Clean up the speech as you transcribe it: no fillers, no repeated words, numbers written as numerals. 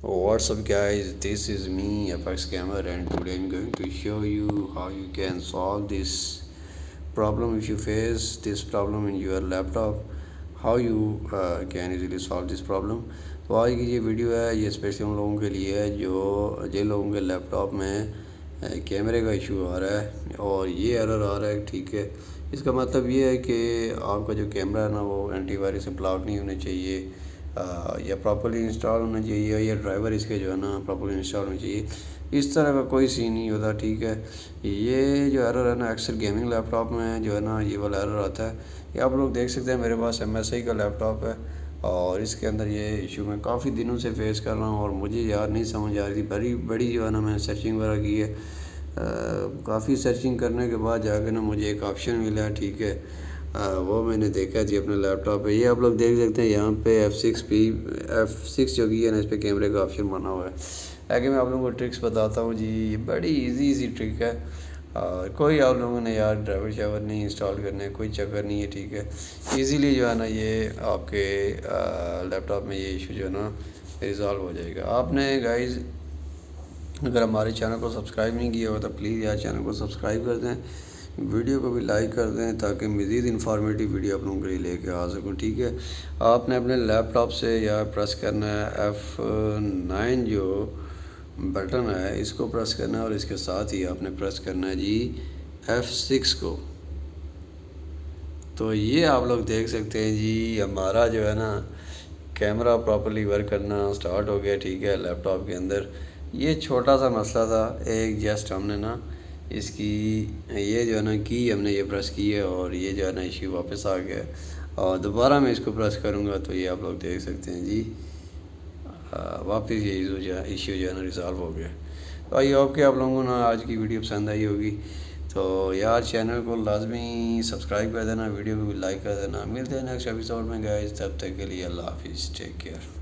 What's up guys, this is me Apex Gamer, and today I'm going to show you how you can solve this problem. If you face this problem in your laptop, how you can easily solve this problem. तो आज की ये video है, ये specially उन लोगों के लिए है जिन लोगों के लैपटॉप में कैमरे का इशू आ रहा है और ये एरर आ रहा है। ठीक है, इसका मतलब ये है कि आपका जो कैमरा है ना वो एंटीवायरस से ब्लॉक नहीं होने चाहिए, या प्रॉपर्ली इंस्टॉल होना चाहिए, या ड्राइवर इसके जो है ना प्रॉपर्ली इंस्टॉल होना चाहिए। इस तरह का कोई सीन नहीं होता। ठीक है, ये जो एरर है ना अक्सर गेमिंग लैपटॉप में जो है ना ये वाला एरर आता है। ये आप लोग देख सकते हैं, मेरे पास MSI का लैपटॉप है और इसके अंदर ये इशू मैं काफ़ी दिनों से फेस कर रहा हूँ और मुझे यार नहीं समझ आ रही थी। बड़ी बड़ी जो है ना मैंने सर्चिंग वगैरह की है, काफ़ी सर्चिंग करने के बाद जाके ना मुझे एक ऑप्शन मिला। ठीक है, वो मैंने देखा जी अपने लैपटॉप पे। ये आप लोग देख सकते हैं यहाँ पे F6 जो की है ना इस पर कैमरे का ऑप्शन बना हुआ है। आगे मैं आप लोगों को ट्रिक्स बताता हूँ जी, बड़ी इजी ट्रिक है और कोई आप लोगों ने यार ड्राइवर शावर नहीं इंस्टॉल करने, कोई चक्कर नहीं है। ठीक है, इजीली जो है ना ये आपके लैपटॉप में ये इशू जो है ना रिज़ॉल्व हो जाएगा। आपने गाइज़ अगर हमारे चैनल को सब्सक्राइब नहीं किया हो तो प्लीज़ यार चैनल को सब्सक्राइब कर दें, वीडियो को भी लाइक कर दें ताकि मज़ीद इन्फॉर्मेटिव वीडियो आप लोगों के लिए लेके आ सकूँ। ठीक है, आपने अपने लैपटॉप से या प्रेस करना है F9 जो बटन है इसको प्रेस करना है और इसके साथ ही आपने प्रेस करना है जी F6 को। तो ये आप लोग देख सकते हैं जी हमारा जो है ना कैमरा प्रॉपर्ली वर्क करना स्टार्ट हो गया। ठीक है, लैपटॉप के अंदर ये छोटा सा मसला था, एक जस्ट हमने ना इसकी ये जो है ना की हमने ये प्रेस की है और ये जो है ना इशू वापस आ गया और दोबारा मैं इसको प्रेस करूँगा तो ये आप लोग देख सकते हैं जी वापस ये इशू जो है ना रिज़ॉल्व हो गया। तो आई होप कि आप लोगों को ना आज की वीडियो पसंद आई होगी। तो यार चैनल को लाजमी सब्सक्राइब कर देना, वीडियो को भी लाइक कर देना। मिलते हैं नेक्स्ट एपिसोड में गाइस, तब तक के लिए अल्लाह हाफिज़, टेक केयर।